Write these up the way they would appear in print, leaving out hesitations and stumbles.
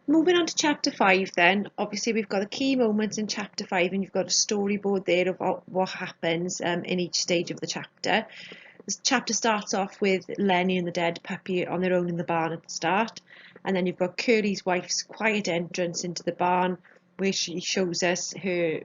Moving on to chapter 5 then, obviously we've got the key moments in chapter 5 and you've got a storyboard there of what happens in each stage of the chapter. This chapter starts off with Lenny and the dead puppy on their own in the barn at the start, and then you've got Curly's wife's quiet entrance into the barn where she shows us her,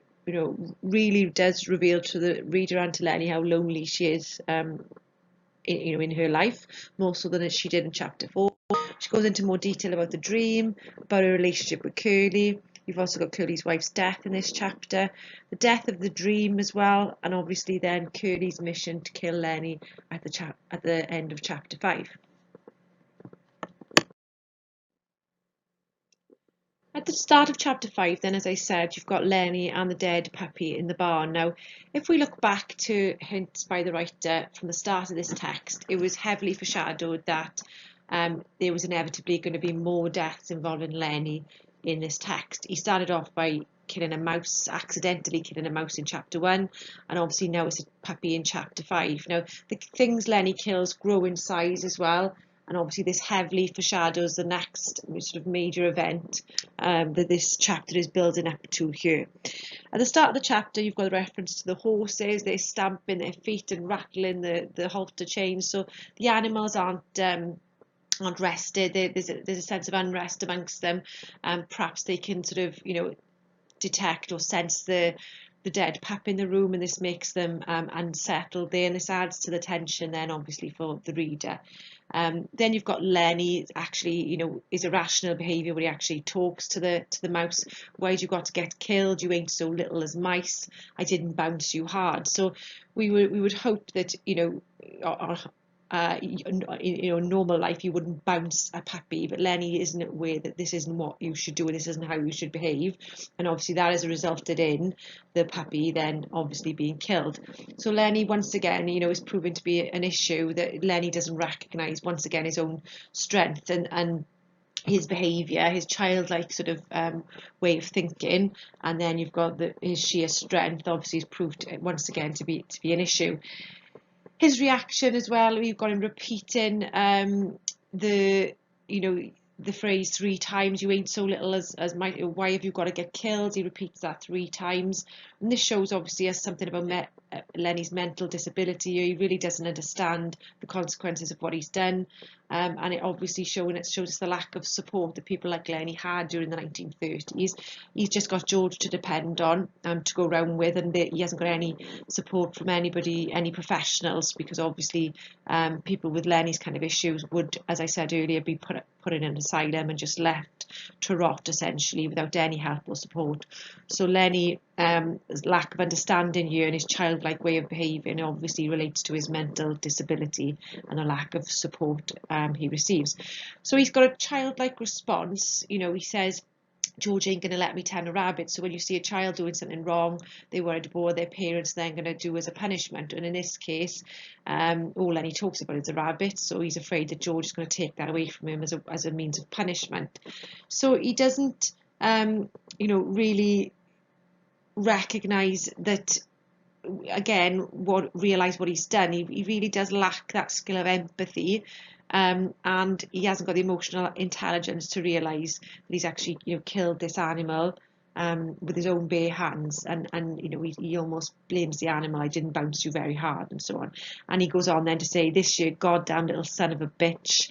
really does reveal to the reader and to Lenny how lonely she is in her life, more so than she did in chapter 4. She goes into more detail about the dream, about her relationship with Curly. You've also got Curly's wife's death in this chapter, the death of the dream as well, and obviously then Curly's mission to kill Lenny at the end of chapter 5. At the start of chapter 5 then, as I said, you've got Lenny and the dead puppy in the barn. Now, if we look back to hints by the writer from the start of this text, it was heavily foreshadowed that there was inevitably going to be more deaths involving Lenny in this text. He started off by killing a mouse, accidentally killing a mouse in chapter 1, and obviously now it's a puppy in chapter 5. Now, the things Lenny kills grow in size as well, and obviously this heavily foreshadows the next sort of major event that this chapter is building up to here. At the start of the chapter, you've got a reference to the horses. They're stamping their feet and rattling the halter chains, so the animals aren't rested. There's a sense of unrest amongst them, and perhaps they can sort of detect or sense the dead pup in the room, and this makes them unsettled there, and this adds to the tension then obviously for the reader. Then you've got Lenny actually, his irrational behaviour where he actually talks to the mouse. Why'd you got to get killed? You ain't so little as mice. I didn't bounce you hard. So we would hope that in normal life you wouldn't bounce a puppy, but Lenny isn't aware that this isn't what you should do and this isn't how you should behave, and obviously that has resulted in the puppy then obviously being killed. So Lenny once again is proven to be an issue that Lenny doesn't recognise once again his own strength and his behaviour, his childlike sort of way of thinking, and then you've got his sheer strength obviously is proved once again to be an issue. His reaction as well, we've got him repeating the phrase 3 times, you ain't so little as why have you got to get killed? He repeats that 3 times, and this shows obviously as something about Lenny's mental disability. He really doesn't understand the consequences of what he's done, and it obviously shows us the lack of support that people like Lenny had during the 1930s. He's just got George to depend on, to go around with, and he hasn't got any support from anybody, any professionals, because obviously people with Lenny's kind of issues would, as I said earlier, be put in an asylum and just left to rot essentially without any help or support. So Lenny's lack of understanding here and his childlike way of behaving obviously relates to his mental disability and a lack of support he receives. So he's got a childlike response. He says, George ain't going to let me tan a rabbit. So when you see a child doing something wrong, they're worried about what their parents then going to do as a punishment. And in this case, all Lenny talks about is a rabbit. So he's afraid that George is going to take that away from him as a means of punishment. So he doesn't, really recognise that, again, realise what he's done. He really does lack that skill of empathy. And he hasn't got the emotional intelligence to realise that he's actually killed this animal with his own bare hands, and he almost blames the animal. I didn't bounce you very hard, and so on. And he goes on then to say, this year goddamn little son of a bitch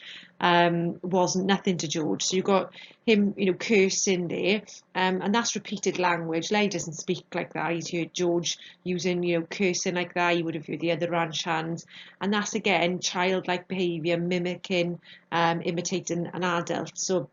wasn't nothing to George. So you've got him cursing there, and that's repeated language. Lenny doesn't speak like that. He's heard George using cursing like that. He would have heard the other ranch hands, and that's again childlike behaviour, mimicking, imitating an adult. So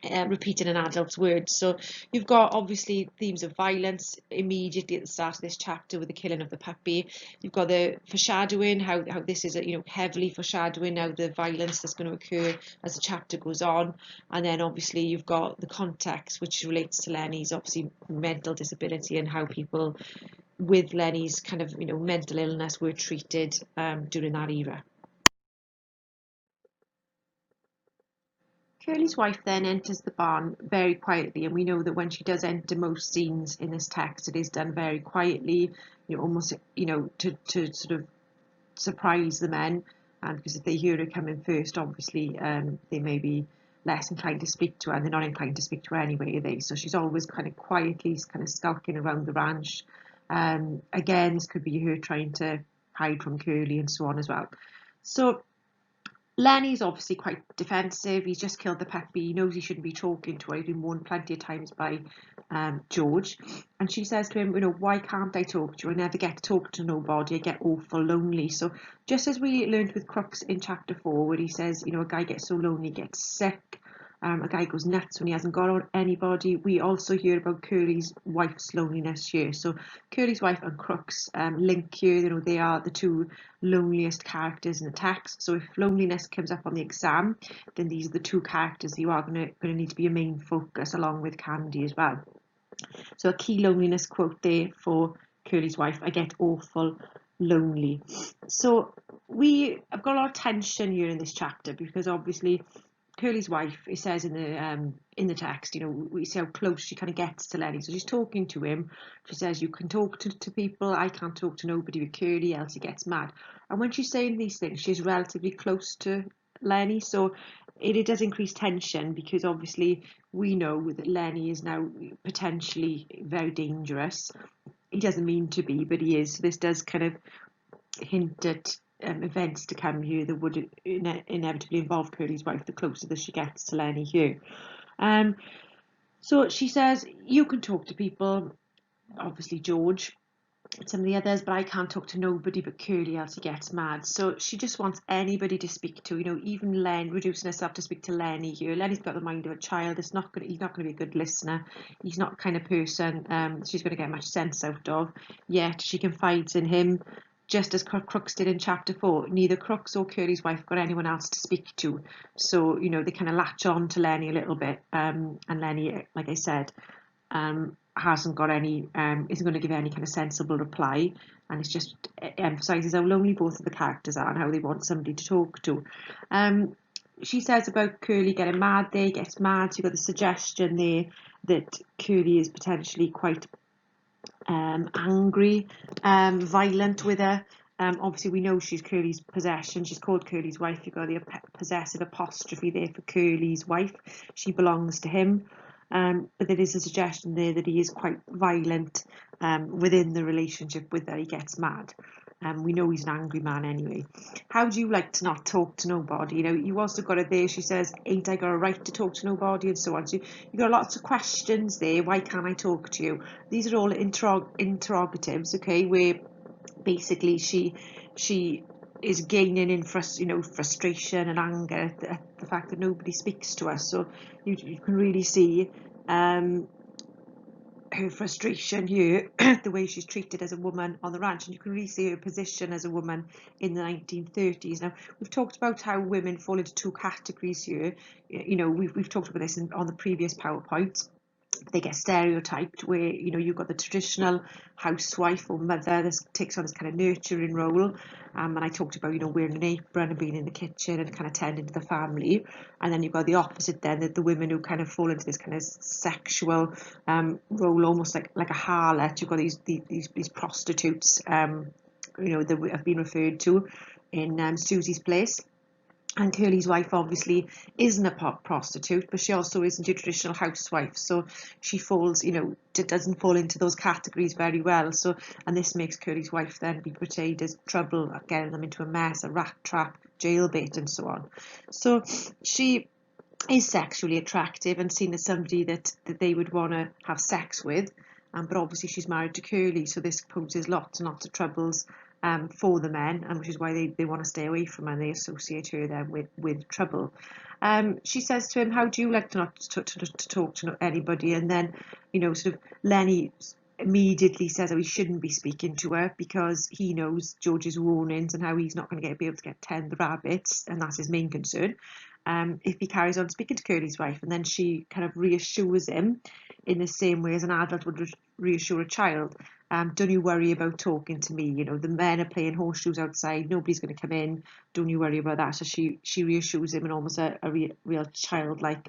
repeating an adult's words. So you've got obviously themes of violence immediately at the start of this chapter with the killing of the puppy. You've got the foreshadowing, how this is heavily foreshadowing now the violence that's going to occur as the chapter goes on, and then obviously you've got the context which relates to Lenny's obviously mental disability and how people with Lenny's kind of mental illness were treated during that era. Curly's wife then enters the barn very quietly, and we know that when she does enter most scenes in this text, it is done very quietly, almost, to sort of surprise the men, because if they hear her coming first, obviously they may be less inclined to speak to her, and they're not inclined to speak to her anyway, are they? So she's always kind of quietly kind of skulking around the ranch. Again, this could be her trying to hide from Curly and so on as well. So Lenny's obviously quite defensive. He's just killed the puppy. He knows he shouldn't be talking to her. He's been warned plenty of times by George. And she says to him, why can't I talk to you? I never get to talk to nobody. I get awful lonely. So just as we learned with Crooks in chapter 4, where he says, a guy gets so lonely, he gets sick. A guy goes nuts when he hasn't got anybody. We also hear about Curly's wife's loneliness here. So Curly's wife and Crooks link here. They are the two loneliest characters in the text. So if loneliness comes up on the exam, then these are the two characters you are going to need to be a main focus, along with Candy as well. So a key loneliness quote there for Curly's wife: I get awful lonely. So we have got a lot of tension here in this chapter, because obviously Curly's wife, it says in the text, we see how close she kind of gets to Lenny. So she's talking to him. She says, you can talk to people. I can't talk to nobody with Curly, else he gets mad. And when she's saying these things, she's relatively close to Lenny. So it does increase tension, because obviously we know that Lenny is now potentially very dangerous. He doesn't mean to be, but he is. So this does kind of hint at events to come here that would inevitably involve Curly's wife, the closer that she gets to Lenny here. So she says, you can talk to people, obviously George and some of the others, but I can't talk to nobody but Curly, else he gets mad. So she just wants anybody to speak to, even Len, reducing herself to speak to Lenny here. Lenny's got the mind of a child. He's not going to be a good listener. He's not the kind of person she's going to get much sense out of. Yet she confides in him, just as Crooks did in chapter 4. Neither Crooks or Curly's wife got anyone else to speak to. So, they kind of latch on to Lenny a little bit. And Lenny, like I said, hasn't got any, isn't going to give any kind of sensible reply. And it's just emphasises how lonely both of the characters are and how they want somebody to talk to. She says about Curly getting mad there, he gets mad. So you've got the suggestion there that Curly is potentially quite angry, violent with her. Obviously, we know she's Curly's possession. She's called Curly's wife. You've got the possessive apostrophe there for Curly's wife. She belongs to him. But there is a suggestion there that he is quite violent within the relationship with her. He gets mad. We know he's an angry man anyway. How do you like to not talk to nobody? You also got it there. She says, ain't I got a right to talk to nobody, and so on. So you've got lots of questions there. Why can't I talk to you? These are all interrogatives, okay, where basically she is gaining in frustration and anger at the fact that nobody speaks to her. So you can really see her frustration here, the way she's treated as a woman on the ranch, and you can really see her position as a woman in the 1930s. Now, we've talked about how women fall into two categories here. We've talked about this on the previous PowerPoint. They get stereotyped, where you've got the traditional housewife or mother that takes on this kind of nurturing role, and I talked about wearing an apron and being in the kitchen and kind of tending to the family. And then you've got the opposite, then, that the women who kind of fall into this kind of sexual role, almost like a harlot. You've got these prostitutes that have been referred to in Susie's Place. And Curly's wife obviously isn't a prostitute, but she also isn't a traditional housewife. So she falls, doesn't fall into those categories very well. So, and this makes Curly's wife then be portrayed as trouble, getting them into a mess, a rat trap, jailbait, and so on. So she is sexually attractive and seen as somebody that they would want to have sex with. But obviously she's married to Curly, so this poses lots and lots of troubles for the men, and which is why they want to stay away from her, and they associate her then with trouble. She says to him, how do you like to not to talk to anybody? And then sort of Lenny immediately says how he shouldn't be speaking to her, because he knows George's warnings and how he's not going to be able to tend the rabbits, and that's his main concern. If he carries on speaking to Curly's wife. And then she kind of reassures him in the same way as an adult would reassure a child. Don't you worry about talking to me. The men are playing horseshoes outside. Nobody's going to come in. Don't you worry about that. So she reassures him in almost a real childlike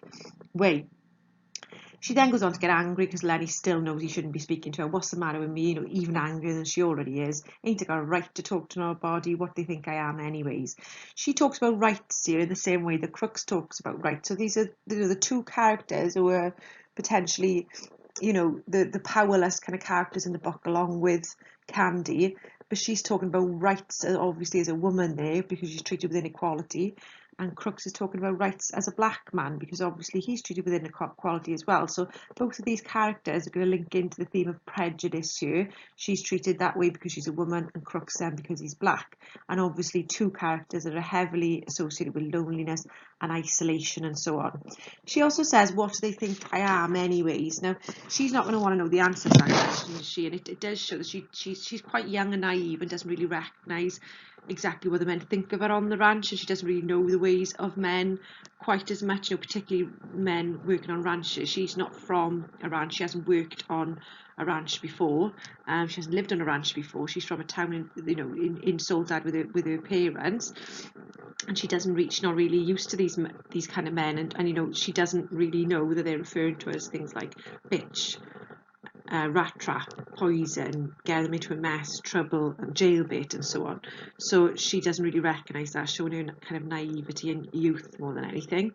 way. She then goes on to get angry because Lenny still knows he shouldn't be speaking to her. What's the matter with me? Even angrier than she already is. Ain't I got a right to talk to nobody? What do they think I am anyways? She talks about rights here in the same way that Crooks talks about rights. So these are the two characters who are potentially, the powerless kind of characters in the book, along with Candy. But she's talking about rights, obviously, as a woman there, because she's treated with inequality. And Crooks is talking about rights as a black man, because obviously he's treated with inequality as well. So both of these characters are going to link into the theme of prejudice here. She's treated that way because she's a woman, and Crooks then because he's black. And obviously two characters that are heavily associated with loneliness and isolation and so on. She also says, what do they think I am anyways? Now, she's not going to want to know the answer to that question, is she? And it does show that she's quite young and naive and doesn't really recognise exactly what the men think of her on the ranch, and she doesn't really know the ways of men quite as much, particularly men working on ranches. She's not from a ranch. She hasn't worked on a ranch before. She hasn't lived on a ranch before. She's from a town in Soledad with her parents, and she's not really used to these kind of men, and she doesn't really know that they're referring to her as things like bitch, rat trap, poison, get them into a mess, trouble, and jailbait, and so on. So she doesn't really recognise that, showing her kind of naivety and youth more than anything.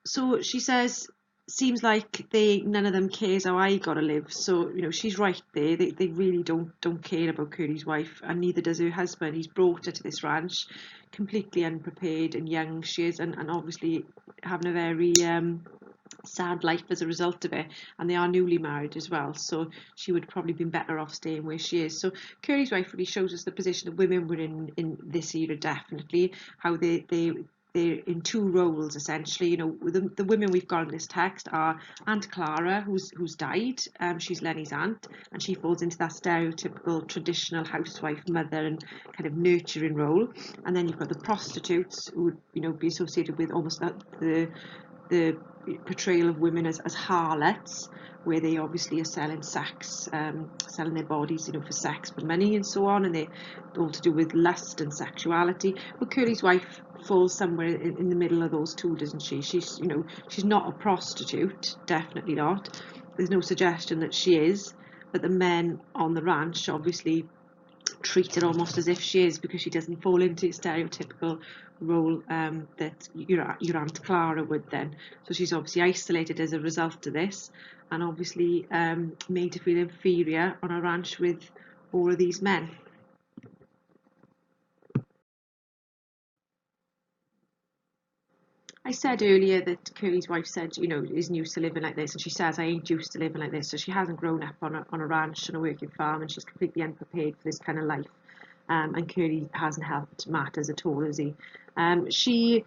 So she says, seems like none of them cares how I gotta live. So she's right there. They really don't care about Curly's wife, and neither does her husband. He's brought her to this ranch completely unprepared and young she is, and obviously having a very sad life as a result of it, and they are newly married as well, so she would probably been better off staying where she is. So Curly's wife really shows us the position that women were in this era, definitely, how they're in two roles essentially. The women we've got in this text are Aunt Clara, who's died. She's Lenny's aunt, and she falls into that stereotypical traditional housewife, mother, and kind of nurturing role. And then you've got the prostitutes, who would be associated with almost the portrayal of women as harlots, where they obviously are selling sex, selling their bodies, for sex, for money, and so on, and they're all to do with lust and sexuality. But Curly's wife falls somewhere in the middle of those two, doesn't she? She's not a prostitute, definitely not. There's no suggestion that she is, but the men on the ranch obviously treat her almost as if she is, because she doesn't fall into a stereotypical role that your Aunt Clara would then. So she's obviously isolated as a result of this, and obviously made to feel inferior on a ranch with all of these men. I said earlier that Curly's wife said, isn't used to living like this, and she says, I ain't used to living like this. So she hasn't grown up on a ranch, on a working farm, and she's completely unprepared for this kind of life. And Curly hasn't helped matters at all, has he? She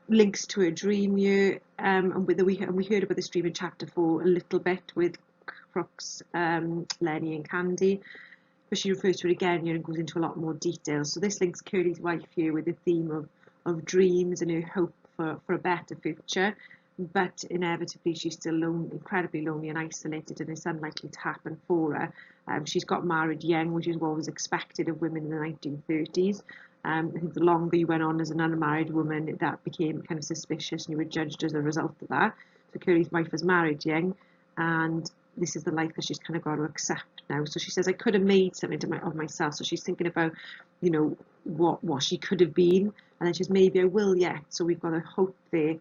links to her dream year, and we heard about this dream in chapter 4 a little bit with Crooks, Lenny, and Candy, but she refers to it again here and goes into a lot more detail. So this links Curly's wife here with the theme of dreams and her hope for a better future, but inevitably she's still incredibly lonely and isolated, and it's unlikely to happen for her. She's got married young, which is what was expected of women in the 1930s. I think the longer you went on as an unmarried woman, that became kind of suspicious, and you were judged as a result of that. So Curly's wife was married young, and this is the life that she's kind of got to accept now. So she says, I could have made something of myself. So she's thinking about, what she could have been, and then she says, maybe I will yet. So we've got a hope there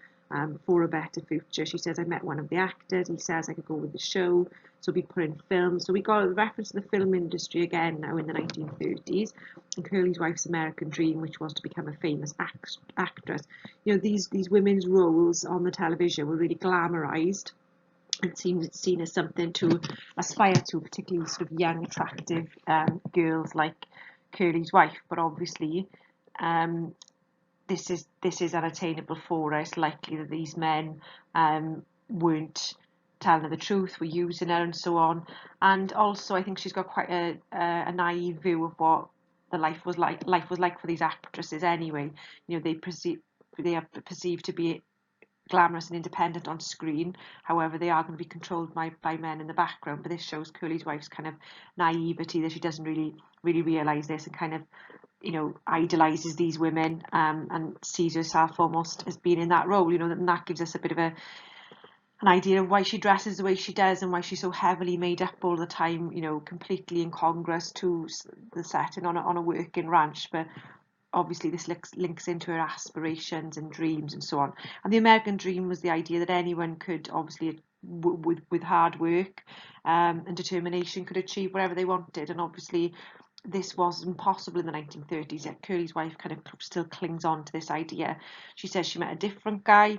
for a better future. She says, I met one of the actors. He says I could go with the show. So we put in films. So we got a reference to the film industry again now in the 1930s, and Curly's wife's American dream, which was to become a famous actress. These women's roles on the television were really glamorized and seen as something to aspire to, particularly sort of young, attractive girls like Curly's wife. But obviously, this is unattainable for her. It's likely that these men weren't telling her the truth, were using her, and so on. And also, I think she's got quite a naive view of what the life was like for these actresses anyway. They are perceived to be glamorous and independent on screen. However, they are going to be controlled by men in the background. But this shows Curly's wife's kind of naivety, that she doesn't really realise this, and kind of idolizes these women, and sees herself almost as being in that role. And that gives us a bit of an idea of why she dresses the way she does and why she's so heavily made up all the time, completely incongruous to the setting on a working ranch. But obviously this links into her aspirations and dreams and so on. And the American dream was the idea that anyone could, obviously, with hard work and determination, could achieve whatever they wanted. And obviously this wasn't possible in the 1930s, yet Curly's wife kind of still clings on to this idea. She says she met a different guy.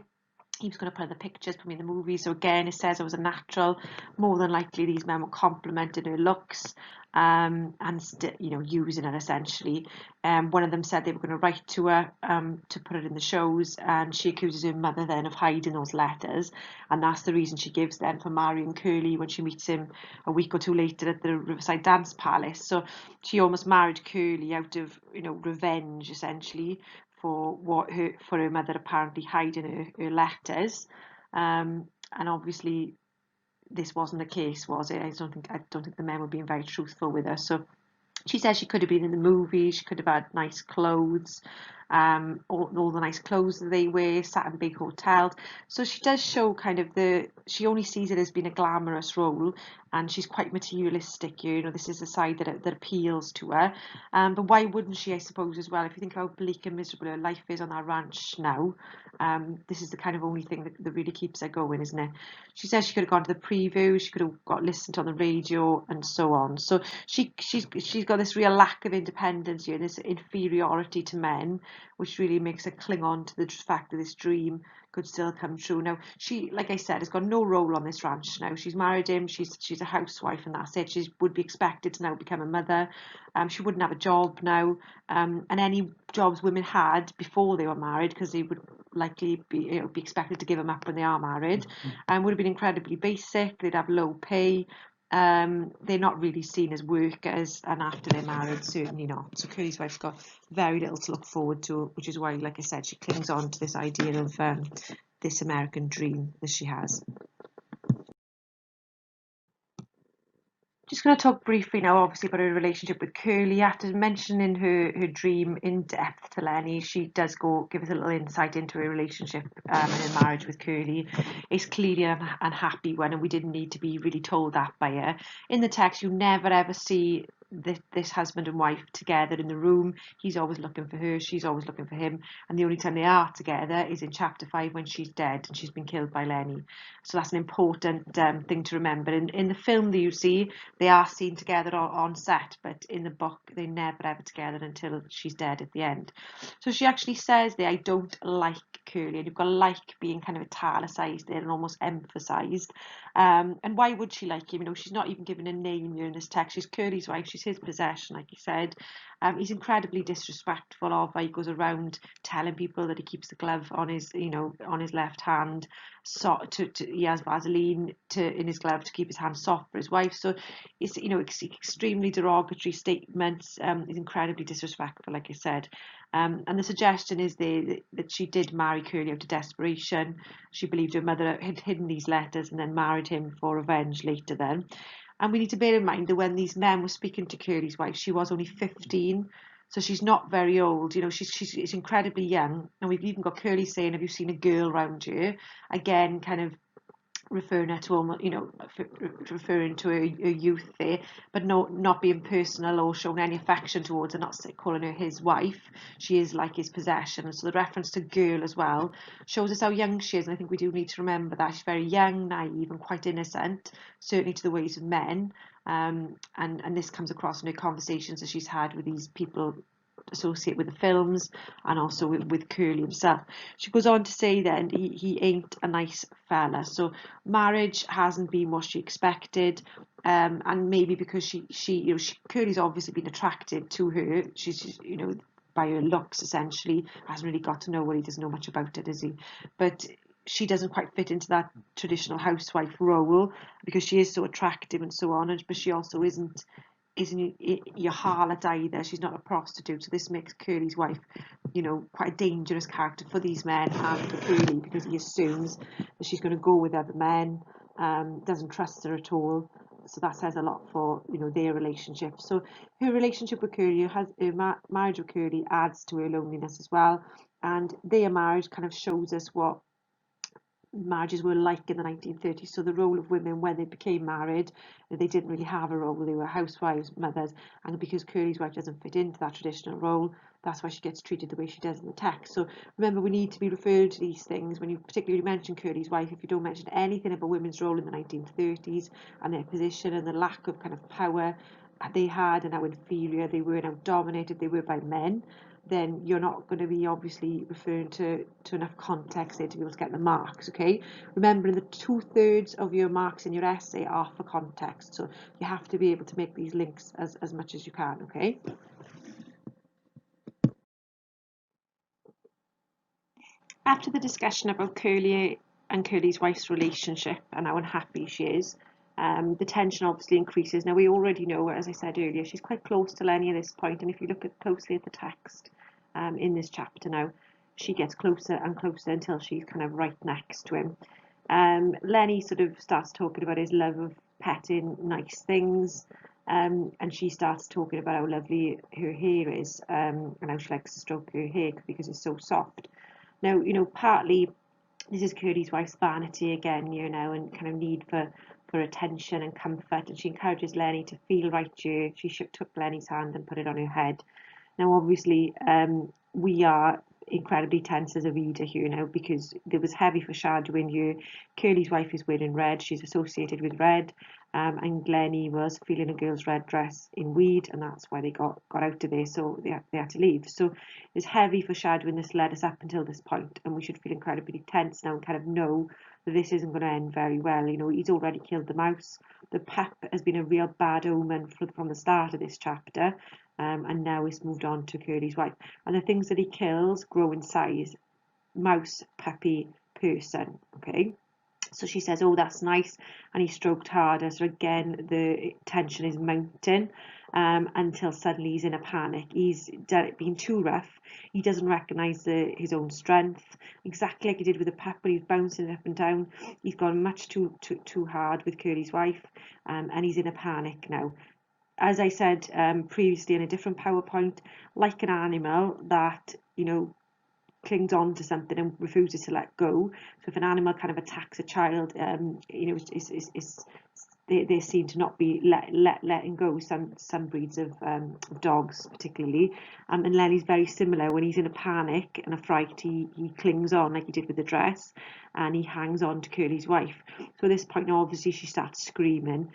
He was going to put in the pictures, put me in the movies. So again, it says I was a natural. More than likely, these men were complimenting her looks, and using her essentially. One of them said they were going to write to her to put it in the shows, and she accuses her mother then of hiding those letters, and that's the reason she gives then for marrying Curly when she meets him a week or two later at the Riverside Dance Palace. So she almost married Curly out of revenge essentially for her mother apparently hiding her letters, and obviously this wasn't the case, was it? I don't think the men were being very truthful with her. So she says she could have been in the movies, she could have had nice clothes, all the nice clothes that they wear, sat in big hotels. So she does show kind of she only sees it as being a glamorous role, and she's quite materialistic. This is the side that appeals to her. But why wouldn't she, I suppose, as well? If you think how bleak and miserable her life is on that ranch now, this is the kind of only thing that really keeps her going, isn't it? She says she could have gone to the preview, she could have got listened on the radio, and so on. So she's got this real lack of independence here, this inferiority to men, which really makes her cling on to the fact that this dream could still come true. Now, she, like I said, has got no role on this ranch now. She's married him, she's a housewife, and that's it. She would be expected to now become a mother. She wouldn't have a job now, and any jobs women had before they were married, because they would likely be expected to give them up when they are married, would have been incredibly basic. They'd have low pay. They're not really seen as workers, and after they're married, certainly not. So Curly's wife's got very little to look forward to, which is why, like I said, she clings on to this idea of this American dream that she has. Just going to talk briefly now, obviously, about her relationship with Curly. After mentioning her dream in depth to Lenny, she does give us a little insight into her relationship and her marriage with Curly. It's clearly an unhappy one, and we didn't need to be really told that by her. In the text, you never ever see this husband and wife together in the room. He's always looking for her, she's always looking for him, and the only time they are together is in chapter 5 when she's dead and she's been killed by Lenny. So that's an important thing to remember. In the film that you see, they are seen together on set, but in the book they're never ever together until she's dead at the end. So she actually says there, I don't like Curly, and you've got like being kind of italicized there and almost emphasized. And why would she like him? She's not even given a name here in this text. She's Curly's wife, she's his possession, like you said. He's incredibly disrespectful of her. He goes around telling people that he keeps the glove on his left hand, so he has Vaseline in his glove to keep his hand soft for his wife. So it's extremely derogatory statements. He's incredibly disrespectful, like I said. And the suggestion is that she did marry Curly out of desperation. She believed her mother had hidden these letters and then married him for revenge later then. And we need to bear in mind that when these men were speaking to Curly's wife, she was only 15. So she's not very old. She's incredibly young. And we've even got Curly saying, have you seen a girl around here? Again, kind of referring her to almost, referring to her youth there, but not being personal or showing any affection towards her, not calling her his wife. She is like his possession. And so the reference to girl as well shows us how young she is. And I think we do need to remember that she's very young, naive, and quite innocent, certainly to the ways of men. And this comes across in her conversations that she's had with these people associate with the films, and also with Curly himself. She goes on to say then he ain't a nice fella. So marriage hasn't been what she expected, and maybe because Curly's obviously been attracted to her. She's by her looks essentially, hasn't really got to know her. He doesn't know much about her, does he? But she doesn't quite fit into that traditional housewife role because she is so attractive and so on, but she also isn't your harlot either. She's not a prostitute. So this makes Curly's wife, quite a dangerous character for these men and for Curly, because he assumes that she's going to go with other men, doesn't trust her at all. So that says a lot for their relationship. So her relationship with Curly, her marriage with Curly, adds to her loneliness as well. And their marriage kind of shows us what marriages were like in the 1930s. So the role of women when they became married, they didn't really have a role. They were housewives, mothers, and because Curly's wife doesn't fit into that traditional role, that's why she gets treated the way she does in the text. So remember, we need to be referred to these things when you particularly mention Curly's wife. If you don't mention anything about women's role in the 1930s and their position and the lack of kind of power they had and how inferior they were and how dominated they were by men, then you're not going to be obviously referring to enough context there to be able to get the marks, okay? Remember, the 2/3 of your marks in your essay are for context, so you have to be able to make these links as much as you can, okay? After the discussion about Curly and Curly's wife's relationship and how unhappy she is, the tension obviously increases. Now, we already know, as I said earlier, she's quite close to Lenny at this point, and if you look closely at the text in this chapter now, she gets closer and closer until she's kind of right next to him. Lenny sort of starts talking about his love of petting nice things, and she starts talking about how lovely her hair is, and how she likes to stroke her hair because it's so soft. Now, partly this is Curly's wife's vanity again, and kind of need for attention and comfort, and she encourages Lenny to feel right here. She took Lenny's hand and put it on her head. Now, obviously, we are incredibly tense as a reader here now because there was heavy foreshadowing here. Curly's wife is wearing red, she's associated with red, and Lenny was feeling a girl's red dress in weed, and that's why they got out of there, so they had to leave. So there's heavy foreshadowing this led us up until this point, and we should feel incredibly tense now and kind of know that this isn't going to end very well. He's already killed the mouse. The pup has been a real bad omen from the start of this chapter. And now it's moved on to Curly's wife. And the things that he kills grow in size. Mouse, puppy, person, okay? So she says, oh, that's nice. And he stroked harder. So again, the tension is mounting until suddenly he's in a panic. He's been too rough. He doesn't recognise his own strength. Exactly like he did with the pup, but he's bouncing up and down. He's gone much too hard with Curly's wife. And he's in a panic now. As I said previously in a different PowerPoint, like an animal that, clings on to something and refuses to let go. So if an animal kind of attacks a child, they seem to not be letting go. Some breeds of dogs particularly, and Lenny's very similar. When he's in a panic and a fright, he clings on like he did with the dress, and he hangs on to Curly's wife. So at this point now, obviously she starts screaming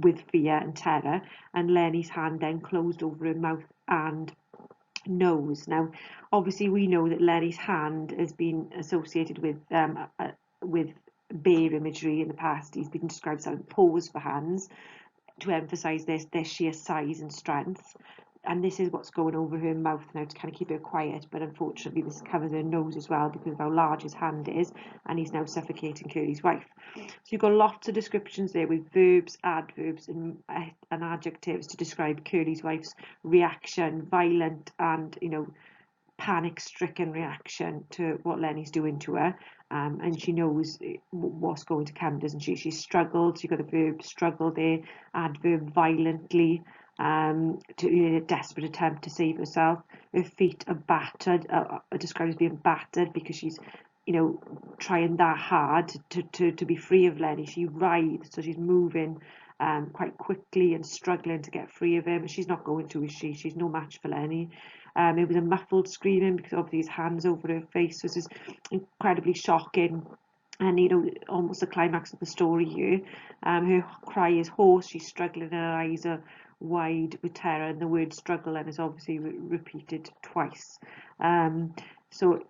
with fear and terror, and Lenny's hand then closed over her mouth and nose. Now, obviously, we know that Lenny's hand has been associated with bear imagery in the past. He's been described as having paws for hands to emphasise their sheer size and strength. And this is what's going over her mouth now to kind of keep her quiet, but unfortunately this covers her nose as well because of how large his hand is, and he's now suffocating Curly's wife. So you've got lots of descriptions there with verbs, adverbs and adjectives to describe Curly's wife's reaction, violent and panic-stricken reaction to what Lenny's doing to her, and she knows what's going to come, doesn't she? She struggled. So you've got the verb struggle there, adverb violently, to a desperate attempt to save herself. Her feet are battered, described as being battered because she's trying that hard to be free of Lenny. She writhes, so she's moving quite quickly and struggling to get free of him. She's not going to, is she? She's no match for Lenny. It was a muffled screaming because obviously his hands over her face. So this is incredibly shocking and almost the climax of the story here. Her cry is hoarse, she's struggling, her eyes are wide with terror, and the word struggle then is obviously repeated twice. So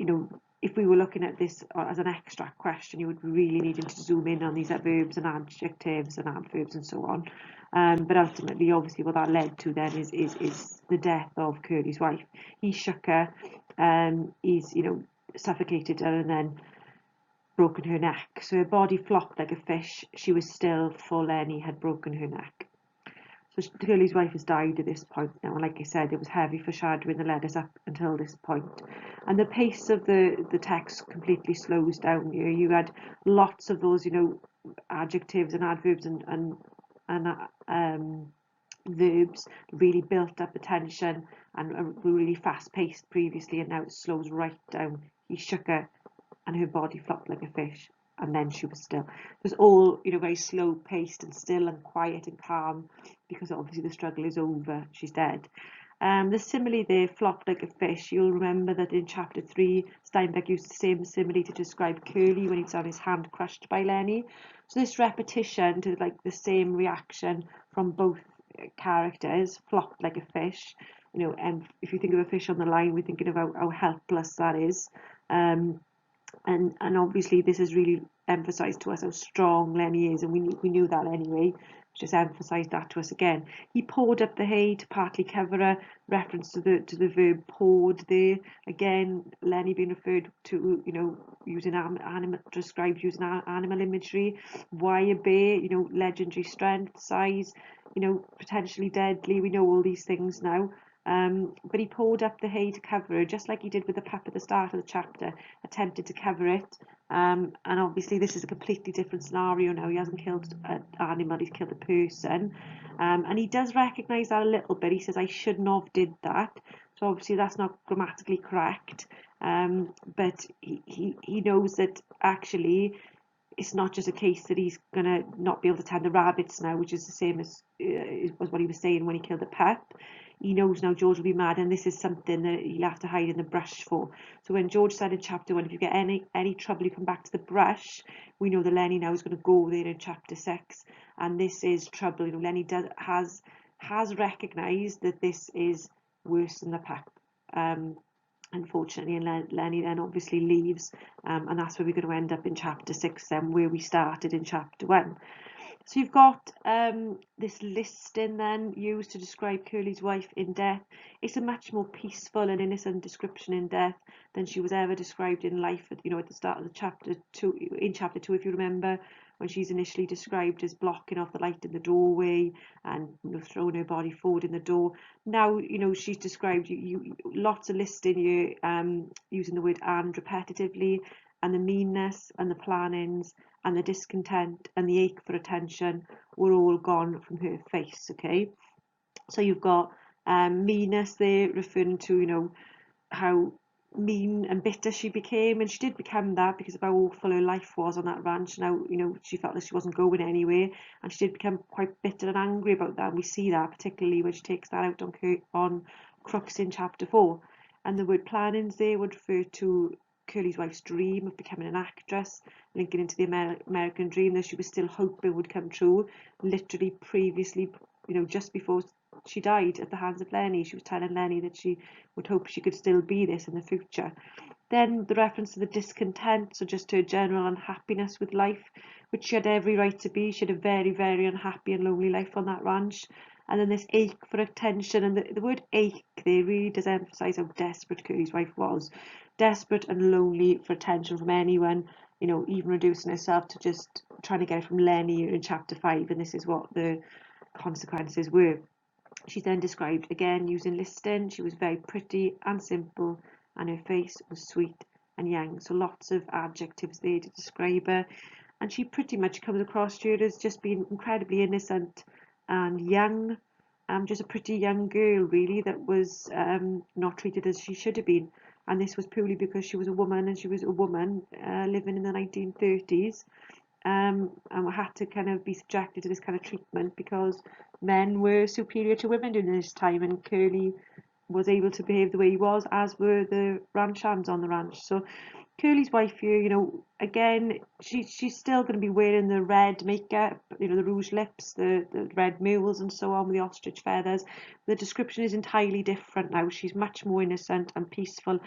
if we were looking at this as an extract question, you would really need to zoom in on these verbs and adjectives and adverbs and so on. But ultimately, obviously, what that led to then is the death of Curly's wife. He shook her, he's suffocated her, and then broken her neck. So her body flopped like a fish. She was still, for Lenny had broken her neck. So Curly's wife has died at this point now, and like I said, it was heavy foreshadowing that led us up until this point. And the pace of the text completely slows down here. You had lots of those, adjectives and adverbs and verbs really built up the tension and were really fast paced previously, and now it slows right down. He shook her and her body flopped like a fish, and then she was still. It was all, very slow paced and still and quiet and calm, because obviously the struggle is over. She's dead. The simile there, flopped like a fish. You'll remember that in chapter 3, Steinbeck used the same simile to describe Curly when he's had his hand crushed by Lenny. So this repetition to like the same reaction from both characters, flopped like a fish. And if you think of a fish on the line, we're thinking about how helpless that is. And obviously this has really emphasised to us how strong Lenny is, and we knew that anyway. Just emphasised that to us again. He poured up the hay to partly cover her. Reference to the verb poured there. Again, Lenny being referred to, using animal, described using animal imagery. Why a bear? Legendary strength, size. Potentially deadly. We know all these things now. But he poured up the hay to cover her, just like he did with the pup at the start of the chapter, attempted to cover it. And obviously this is a completely different scenario now. He hasn't killed an animal, he's killed a person. And he does recognise that a little bit. He says, I shouldn't have did that. So obviously that's not grammatically correct. But he knows that actually it's not just a case that he's going to not be able to tend the rabbits now, which is the same as was what he was saying when he killed the pup. He knows now George will be mad, and this is something that he'll have to hide in the brush for. So when George said in chapter 1, if you get any trouble, you come back to the brush, we know that Lenny now is going to go there in chapter 6, and this is trouble. Lenny has recognised that this is worse than the pup. Unfortunately, and Lenny then obviously leaves, and that's where we're going to end up in chapter 6 then, where we started in chapter 1. So you've got this listing then used to describe Curly's wife in death. It's a much more peaceful and innocent description in death than she was ever described in life. At the start of the chapter 2, in chapter 2, if you remember, when she's initially described as blocking off the light in the doorway and throwing her body forward in the door. Now she's described lots of listing here, using the word and repetitively, and the meanness and the plannings and the discontent and the ache for attention were all gone from her face. Okay, so you've got meanness there, referring to how mean and bitter she became, and she did become that because of how awful her life was on that ranch. Now she felt that she wasn't going anywhere, and she did become quite bitter and angry about that, and we see that particularly when she takes that out on Crooks in chapter 4. And the word plannings there would refer to Curly's wife's dream of becoming an actress, linking into the American dream that she was still hoping would come true. Literally previously, just before she died at the hands of Lenny, she was telling Lenny that she would hope she could still be this in the future. Then the reference to the discontent, so just her general unhappiness with life, which she had every right to be. She had a very, very unhappy and lonely life on that ranch. And then this ache for attention, and the word ache there really does emphasise how desperate Curly's wife was. Desperate and lonely for attention from anyone, even reducing herself to just trying to get it from Lenny in chapter 5, and this is what the consequences were. She's then described again using listing. She was very pretty and simple, and her face was sweet and young. So lots of adjectives there to describe her. And she pretty much comes across to her as just being incredibly innocent and young. Just a pretty young girl, really, that was not treated as she should have been. And this was purely because she was a woman, and she was a woman living in the 1930s. And had to kind of be subjected to this kind of treatment because men were superior to women during this time, and Curly was able to behave the way he was, as were the ranch hands on the ranch. So Curly's wife here, again, she's still going to be wearing the red makeup, the rouge lips, the red mules and so on with the ostrich feathers. The description is entirely different now. She's much more innocent and peaceful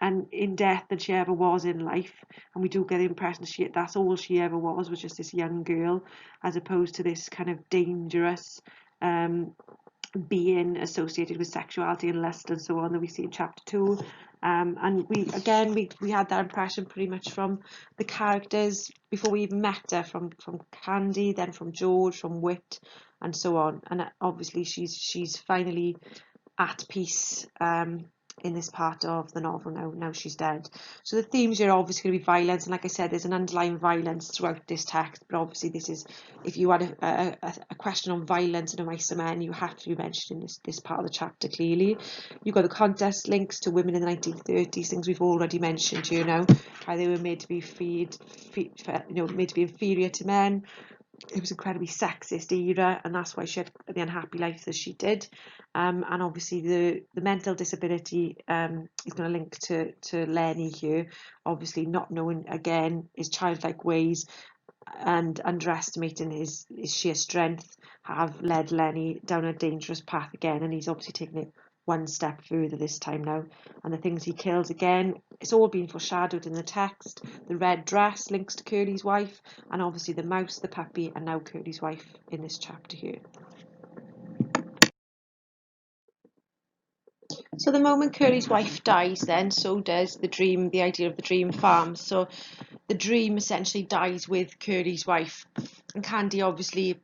and in death than she ever was in life. And we do get the impression that's all she ever was just this young girl, as opposed to this kind of dangerous being associated with sexuality and lust and so on that we see in chapter 2. And we had that impression pretty much from the characters before we even met her, from Candy, then from George, from Whit, and so on. And obviously she's finally at peace in this part of the novel now she's dead. So the themes here are obviously going to be violence, and like I said, there's an underlying violence throughout this text, but obviously this is, if you had a question on violence and a mice and men, you have to be mentioned in this part of the chapter clearly. You've got the contest links to women in the 1930s, things we've already mentioned here now, how they were made to be made to be inferior to men. It was incredibly sexist era, and that's why she had the unhappy life that she did. And obviously the mental disability is going to link to Lenny here. Obviously not knowing again his childlike ways and underestimating his sheer strength have led Lenny down a dangerous path again, and he's obviously taken it one step further this time now. And the things he kills again, it's all been foreshadowed in the text. The red dress links to Curly's wife, and obviously the mouse, the puppy, and now Curly's wife in this chapter here. So the moment Curly's wife dies, then so does the idea of the dream farm. So the dream essentially dies with Curly's wife, and Candy obviously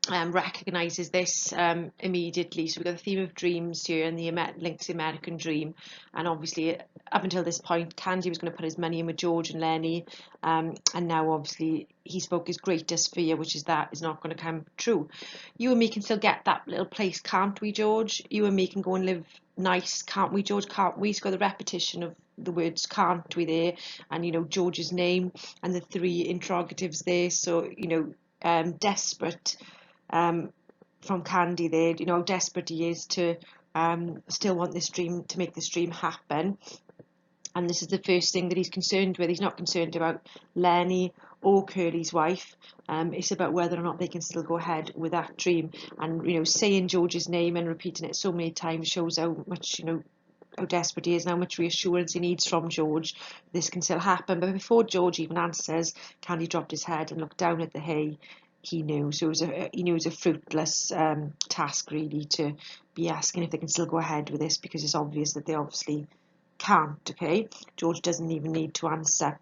recognises this immediately. So we've got the theme of dreams here and the link to the American dream, and obviously up until this point Candy was going to put his money in with George and Lenny, and now obviously he spoke his greatest fear, which is that is not going to come true. You and me can still get that little place, can't we, George? You and me can go and live nice, can't we, George? Can't we? It's got the repetition of the words can't we there, and George's name and the three interrogatives there. So desperate from Candy there, how desperate he is to still want this dream, to make this dream happen. And this is the first thing that he's concerned with. He's not concerned about Lenny or Curly's wife. It's about whether or not they can still go ahead with that dream. And saying George's name and repeating it so many times shows how much how desperate he is and how much reassurance he needs from George. This can still happen. But before George even answers, Candy dropped his head and looked down at the hay. He knew. So he knew it was a fruitless task, really, to be asking if they can still go ahead with this, because it's obvious that they obviously can't. Okay, George doesn't even need to answer.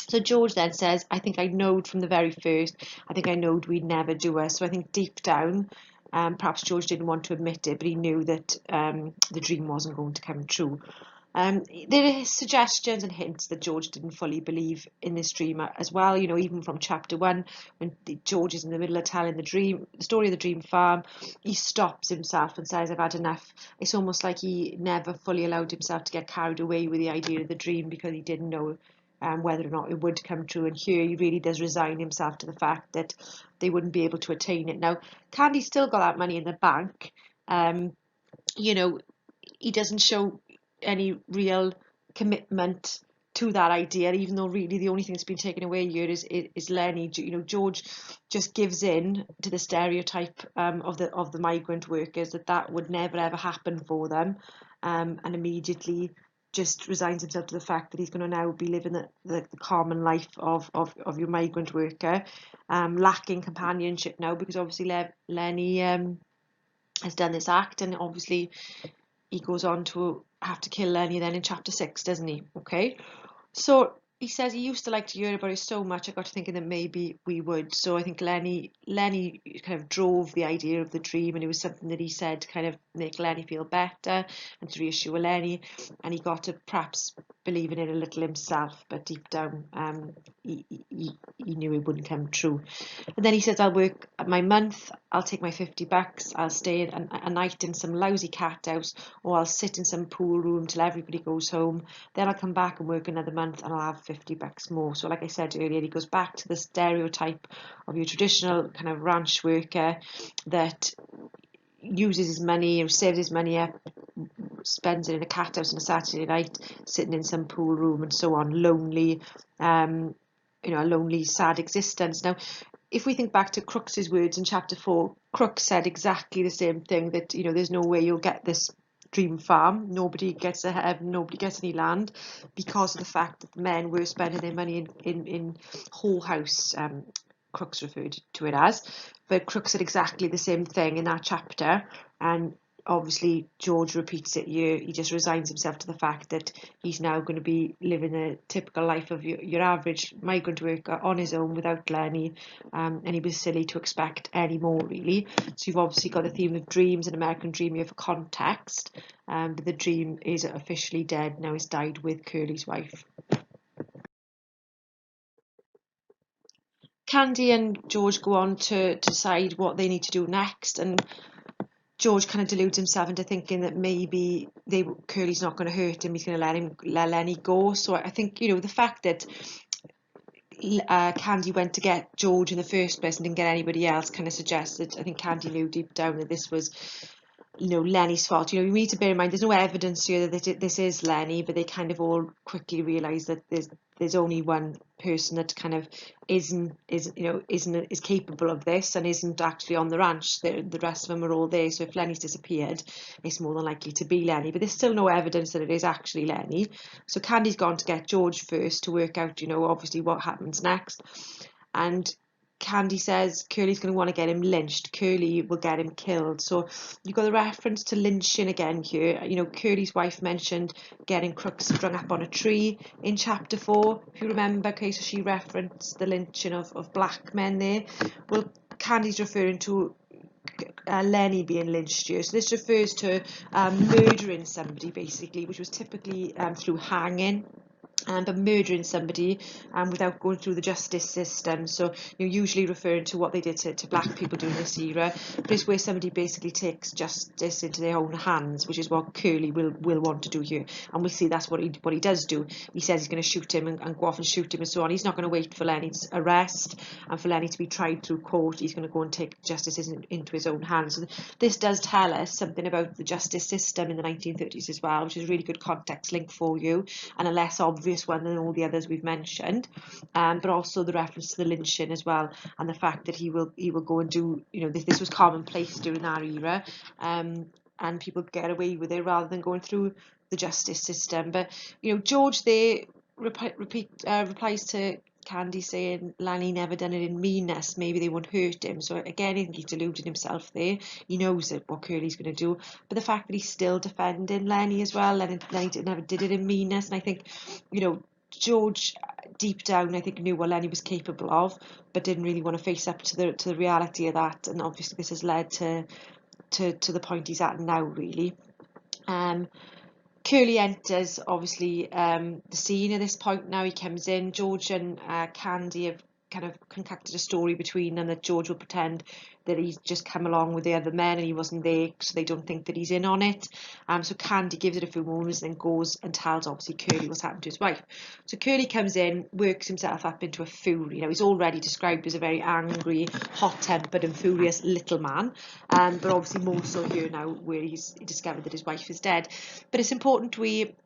So George then says, I think I knowed from the very first, I think I knowed we'd never do her. So I think deep down, perhaps George didn't want to admit it, but he knew that the dream wasn't going to come true. There are suggestions and hints that George didn't fully believe in this dream as well. Even from chapter 1, when George is in the middle of telling the story of the dream farm, he stops himself and says, I've had enough. It's almost like he never fully allowed himself to get carried away with the idea of the dream, because he didn't know whether or not it would come true. And here he really does resign himself to the fact that they wouldn't be able to attain it. Now, Candy's still got that money in the bank. He doesn't show any real commitment to that idea, even though really the only thing that's been taken away here is Lenny. George just gives in to the stereotype of the migrant workers, that would never ever happen for them, and immediately just resigns himself to the fact that he's going to now be living the common life of your migrant worker, lacking companionship now, because obviously Lenny has done this act, and obviously he goes on to have to kill Lenny then in chapter 6, doesn't he? Okay, so he says he used to like to hear about it so much, I got to thinking that maybe we would. So I think Lenny kind of drove the idea of the dream, and it was something that he said to kind of make Lenny feel better and to reassure Lenny, and he got to perhaps believe in it a little himself, but deep down he knew it wouldn't come true. And then he says, I'll work my month, I'll take my $50, I'll stay a night in some lousy cat house, or I'll sit in some pool room till everybody goes home. Then I'll come back and work another month and I'll have $50 more. So like I said earlier, he goes back to the stereotype of your traditional kind of ranch worker that uses his money or saves his money up, spends it in a cat house on a Saturday night, sitting in some pool room and so on, lonely, a lonely, sad existence. Now, if we think back to Crooks's words in chapter 4, Crooks said exactly the same thing, that there's no way you'll get this dream farm, nobody gets ahead, nobody gets any land, because of the fact that the men were spending their money in whorehouse, Crooks referred to it as. But Crooks said exactly the same thing in that chapter, and obviously George repeats it here. He just resigns himself to the fact that he's now going to be living a typical life of your average migrant worker on his own without Lenny, and he was silly to expect any more, really. So you've obviously got the theme of dreams, an American dream here for context, but the dream is officially dead now. It's died with Curly's wife. Candy and George go on to decide what they need to do next, and George kind of deludes himself into thinking that maybe Curly's not going to hurt him. He's going to let Lenny go. So I think, you know, the fact that Candy went to get George in the first place and didn't get anybody else kind of suggests that I think Candy knew deep down that this was, you know, Lenny's fault. You know, you need to bear in mind there's no evidence here that this is Lenny, but they kind of all quickly realise that there's only one person that kind of isn't capable of this and isn't actually on the ranch. The rest of them are all there. So if Lenny's disappeared, it's more than likely to be Lenny. But there's still no evidence that it is actually Lenny. So Candy's gone to get George first to work out, you know, obviously what happens next. And Candy says Curly's going to want to get him lynched. Curly will get him killed. So you've got the reference to lynching again here. You know, Curly's wife mentioned getting crooks strung up on a tree in chapter 4, if you remember. Okay, so she referenced the lynching of black men there. Well, Candy's referring to Lenny being lynched here. So this refers to murdering somebody, basically, which was typically through hanging. But murdering somebody without going through the justice system. So you're usually referring to what they did to black people during this era, but it's where somebody basically takes justice into their own hands, which is what Curly will want to do here. And we see that's what he does do. He says he's going to shoot him and go off and shoot him and so on. He's not going to wait for Lenny's arrest and for Lenny to be tried through court. He's going to go and take justice into his own hands. So this does tell us something about the justice system in the 1930s as well, which is a really good context link for you, and a less obvious one than all the others we've mentioned, but also the reference to the lynching as well, and the fact that he will go and do, you know, this was commonplace during that era, and people get away with it rather than going through the justice system. But you know, George there replies to Candy saying Lenny never done it in meanness, maybe they won't hurt him. So again, I think he's deluded himself there. He knows that what Curly's going to do, but the fact that he's still defending Lenny as well, Lenny never did it in meanness, and I think, you know, George deep down I think knew what Lenny was capable of, but didn't really want to face up to the reality of that, and obviously this has led to the point he's at now, really. Curly enters, obviously, the scene at this point now. He comes in. George and Candy have kind of concocted a story between them that George will pretend that he's just come along with the other men and he wasn't there, so they don't think that he's in on it. So Candy gives it a few moments and then goes and tells, obviously, Curly what's happened to his wife. So Curly comes in, works himself up into a fury. You know, he's already described as a very angry, hot-tempered and furious little man, but obviously more so here now where he's discovered that his wife is dead. But it's important we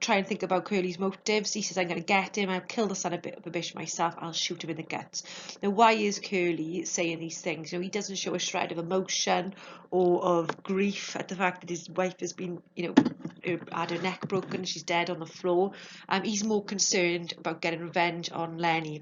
try and think about Curly's motives. He says, I'm going to get him, I'll kill the son of a bitch myself, I'll shoot him in the guts. Now, why is Curly saying these things? You know, he doesn't show a shred of emotion or of grief at the fact that his wife has been, you know, had her neck broken, she's dead on the floor. He's more concerned about getting revenge on Lenny.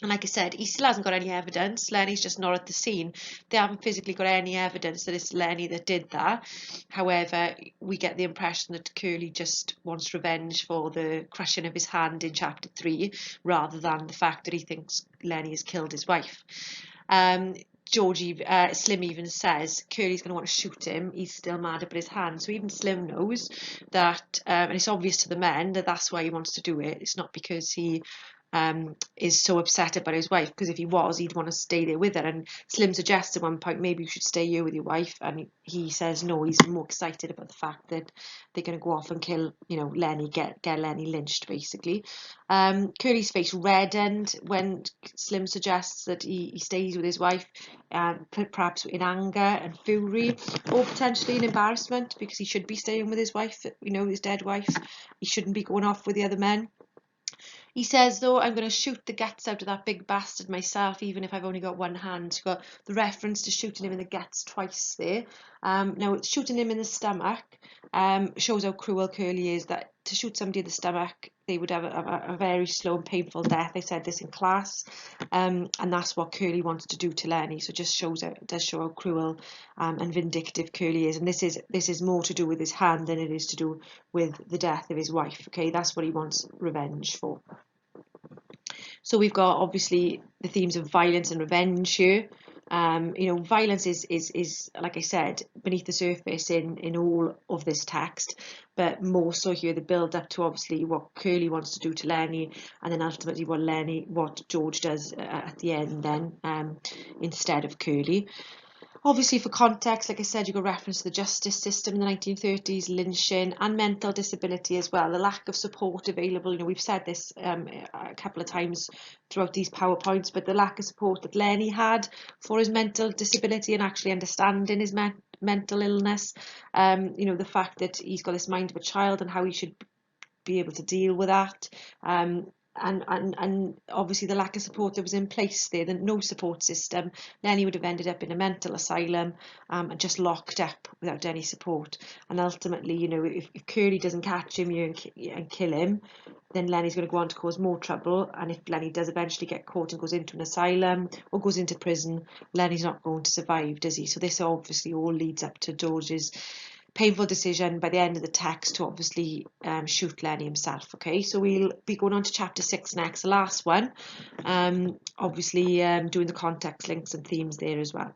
And like I said, he still hasn't got any evidence. Lenny's just not at the scene. They haven't physically got any evidence that it's Lenny that did that. However, we get the impression that Curly just wants revenge for the crushing of his hand in chapter 3, rather than the fact that he thinks Lenny has killed his wife. Slim even says Curly's going to want to shoot him. He's still mad about his hand. So even Slim knows that, and it's obvious to the men that that's why he wants to do it. It's not because he is so upset about his wife, because if he was, he'd want to stay there with her. And Slim suggests at one point, maybe you should stay here with your wife, and he says no. He's more excited about the fact that they're going to go off and kill, you know, Lenny, get Lenny lynched, basically. Curly's face reddened when Slim suggests that he stays with his wife, perhaps in anger and fury, or potentially in embarrassment, because he should be staying with his wife, you know, his dead wife. He shouldn't be going off with the other men. He says, though, I'm going to shoot the guts out of that big bastard myself, even if I've only got one hand. You've got the reference to shooting him in the guts twice there. Now, shooting him in the stomach shows how cruel Curly is, that to shoot somebody in the stomach they would have a very slow and painful death. I said this in class, and that's what Curly wants to do to Lenny. So it just does show how cruel and vindictive Curly is, and this is more to do with his hand than it is to do with the death of his wife. Okay, that's what he wants revenge for. So we've got obviously the themes of violence and revenge here. Violence is like I said, beneath the surface in all of this text, but more so here the build up to obviously what Curly wants to do to Lenny, and then ultimately what George does at the end then, instead of Curly. Obviously, for context, like I said, you've got reference to the justice system in the 1930s, lynching, and mental disability as well. The lack of support available. We've said this a couple of times throughout these PowerPoints, but the lack of support that Lenny had for his mental disability and actually understanding his mental illness. The fact that he's got this mind of a child and how he should be able to deal with that. And obviously the lack of support that was in place there, the no support system, then he would have ended up in a mental asylum and just locked up without any support. And ultimately, if Curly doesn't catch him and kill him, then Lenny's going to go on to cause more trouble. And if Lenny does eventually get caught and goes into an asylum or goes into prison, Lenny's not going to survive, does he? So this obviously all leads up to George's painful decision by the end of the text to obviously shoot Lenny himself. Okay, so we'll be going on to chapter 6 next, the last one, obviously doing the context links and themes there as well.